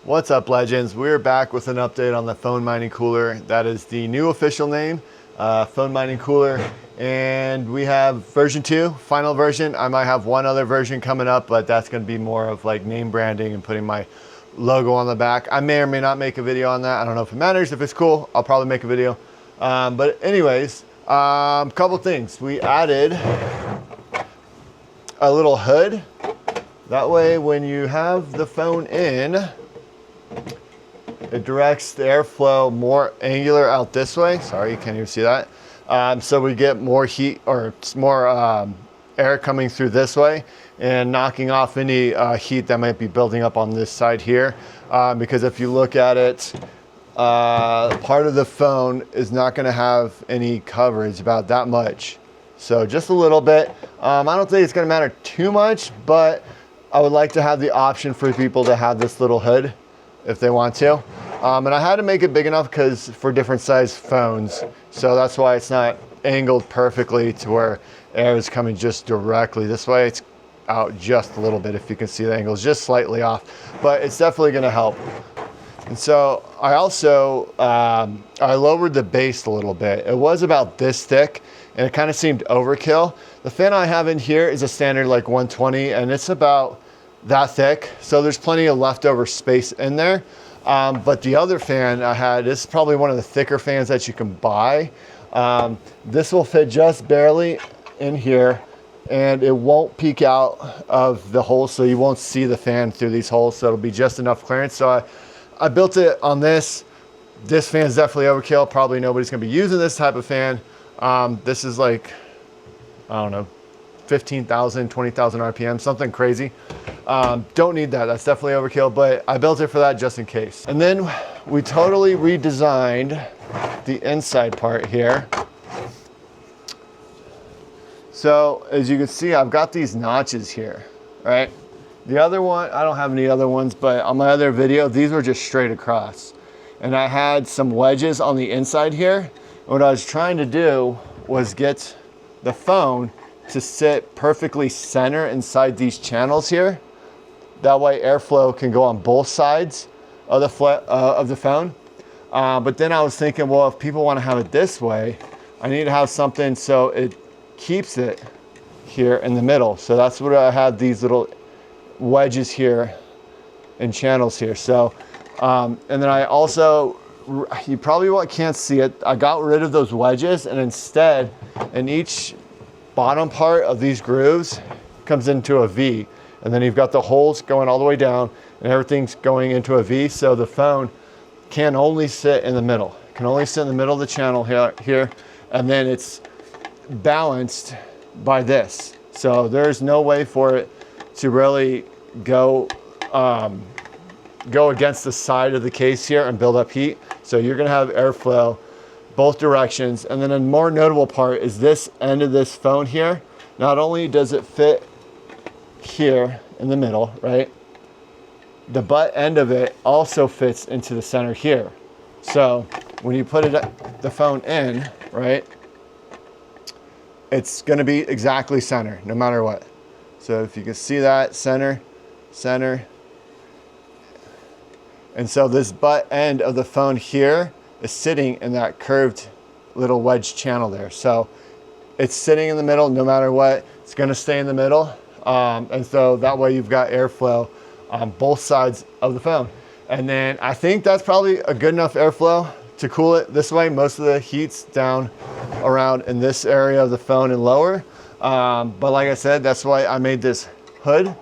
What's up, legends? We're back with an update on the phone mining cooler. That is the new official name, phone mining cooler. And we have version 2, final version. I might have one other version coming up, but that's going to be more of like name branding and putting my logo on the back. I may or may not make a video on that. I don't know if it matters. If it's cool, I'll probably make a video. But anyways, couple things. We added a little hood. That way, when you have the phone in, it directs the airflow more angular out this way. Sorry, you can't even see that. So we get more heat or more air coming through this way and knocking off any heat that might be building up on this side here. Because if you look at it, part of the phone is not going to have any coverage, about that much. So just a little bit. I don't think it's going to matter too much, but I would like to have the option for people to have this little hood if they want to. And I had to make it big enough because for different size phones. So that's why it's not angled perfectly to where air is coming just directly this way. It's out just a little bit. If you can see, the angle is just slightly off, but it's definitely going to help. And so I also, I lowered the base a little bit. It was about this thick and it kind of seemed overkill. The fan I have in here is a standard like 120 and it's about that thick. So there's plenty of leftover space in there. But the other fan I had, this is probably one of the thicker fans that you can buy. This will fit just barely in here and it won't peek out of the hole. So you won't see the fan through these holes. So it'll be just enough clearance. So I built it on this. This fan's definitely overkill. Probably nobody's gonna be using this type of fan. This is like, I don't know, 15,000, 20,000 RPM, something crazy. Don't need that, that's definitely overkill, but I built it for that just in case. And then we totally redesigned the inside part here. So as you can see, I've got these notches here, right? The other one, I don't have any other ones, but on my other video, these were just straight across. And I had some wedges on the inside here. And what I was trying to do was get the phone to sit perfectly center inside these channels here. That way airflow can go on both sides of the phone. But then I was thinking, well, if people want to have it this way, I need to have something so it keeps it here in the middle. So that's what I had, these little wedges here and channels here. So and then I also, you probably can't see it, I got rid of those wedges and instead in each bottom part of these grooves comes into a V, and then you've got the holes going all the way down and everything's going into a V. So the phone can only sit in the middle, can only sit in the middle of the channel here, and then it's balanced by this. So there's no way for it to really go against the side of the case here and build up heat. So you're gonna have airflow both directions. And then a more notable part is this end of this phone here. Not only does it fit here in the middle, right? The butt end of it also fits into the center here. So when you put the phone in, right, it's gonna be exactly center no matter what. So if you can see that, center, center. And so this butt end of the phone here is sitting in that curved little wedge channel there. So it's sitting in the middle no matter what. It's gonna stay in the middle. And so that way you've got airflow on both sides of the phone. And then I think that's probably a good enough airflow to cool it this way. Most of the heat's down around in this area of the phone and lower. But like I said, that's why I made this hood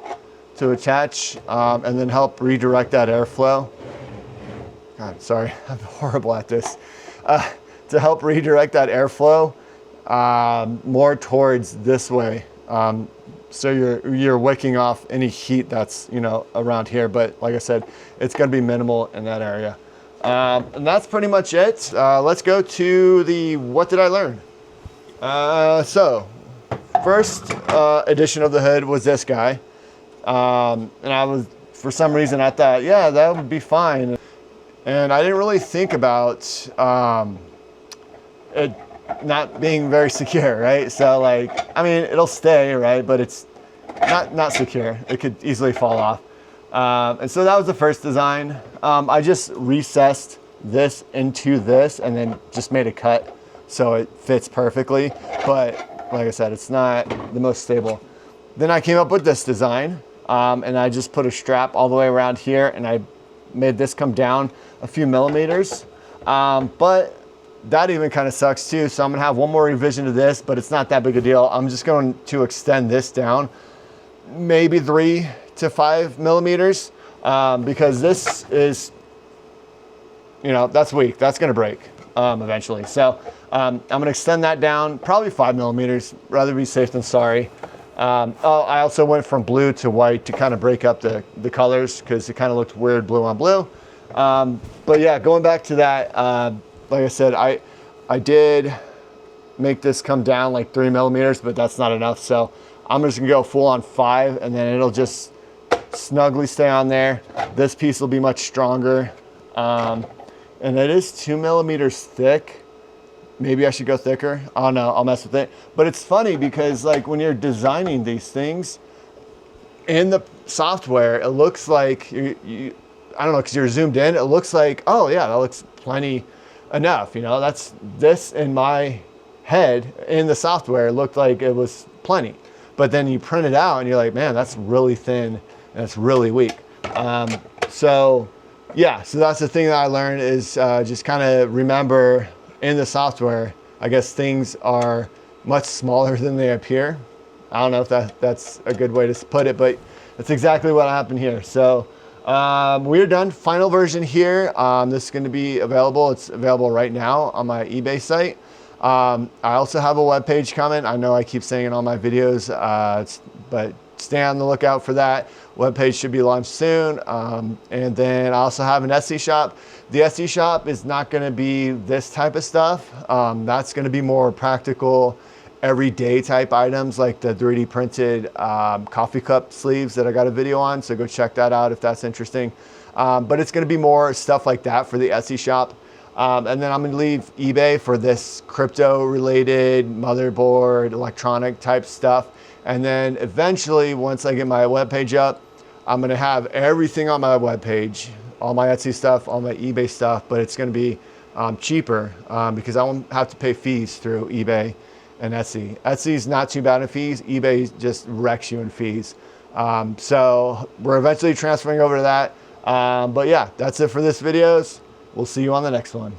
to attach and then help redirect that airflow. God, sorry, I'm horrible at this. To help redirect that airflow more towards this way. So you're wicking off any heat that's, you know, around here. But like I said, it's gonna be minimal in that area. And that's pretty much it. Let's go to the what did I learn? So first edition of the hood was this guy. And I was, for some reason I thought, yeah, that would be fine. And I didn't really think about it not being very secure, right? So like, I mean, it'll stay, right? But it's not secure. It could easily fall off. And so that was the first design. I just recessed this into this and then just made a cut so it fits perfectly. But like I said, it's not the most stable. Then I came up with this design, and I just put a strap all the way around here, and I made this come down a few millimeters. But that even kind of sucks too. So I'm gonna have one more revision to this, but it's not that big a deal. I'm just going to extend this down maybe 3 to 5 millimeters, because this is, you know, that's weak. That's gonna break eventually. So I'm gonna extend that down probably 5 millimeters, rather be safe than sorry. Oh, I also went from blue to white to kind of break up the colors because it kind of looked weird blue on blue. But yeah, going back to that, like I said, I did make this come down like 3 millimeters, but that's not enough. So I'm just gonna go full on 5, and then it'll just snugly stay on there. This piece will be much stronger. And it is 2 millimeters thick. Maybe I should go thicker. I don't know, I'll mess with it. But it's funny because like when you're designing these things in the software, it looks like I don't know, because you're zoomed in, it looks like, oh yeah, that looks plenty enough. You know, that's this in my head in the software, it looked like it was plenty. But then you print it out and you're like, man, that's really thin and it's really weak. So yeah, so that's the thing that I learned is just kind of remember in the software, I guess things are much smaller than they appear. I don't know if that's a good way to put it, but that's exactly what happened here. So we're done. Final version here. This is going to be available. It's available right now on my eBay site. I also have a web page coming. I know I keep saying in all my videos, but stay on the lookout for that. Web page should be launched soon. And then I also have an Etsy shop. The Etsy shop is not going to be this type of stuff. That's going to be more practical, everyday type items like the 3D printed coffee cup sleeves that I got a video on. So go check that out if that's interesting. But it's going to be more stuff like that for the Etsy shop. And then I'm going to leave eBay for this crypto related motherboard, electronic type stuff. And then eventually, once I get my webpage up, I'm gonna have everything on my webpage, all my Etsy stuff, all my eBay stuff, but it's gonna be cheaper because I won't have to pay fees through eBay and Etsy. Etsy's not too bad in fees, eBay just wrecks you in fees. So we're eventually transferring over to that. But yeah, that's it for this videos. We'll see you on the next one.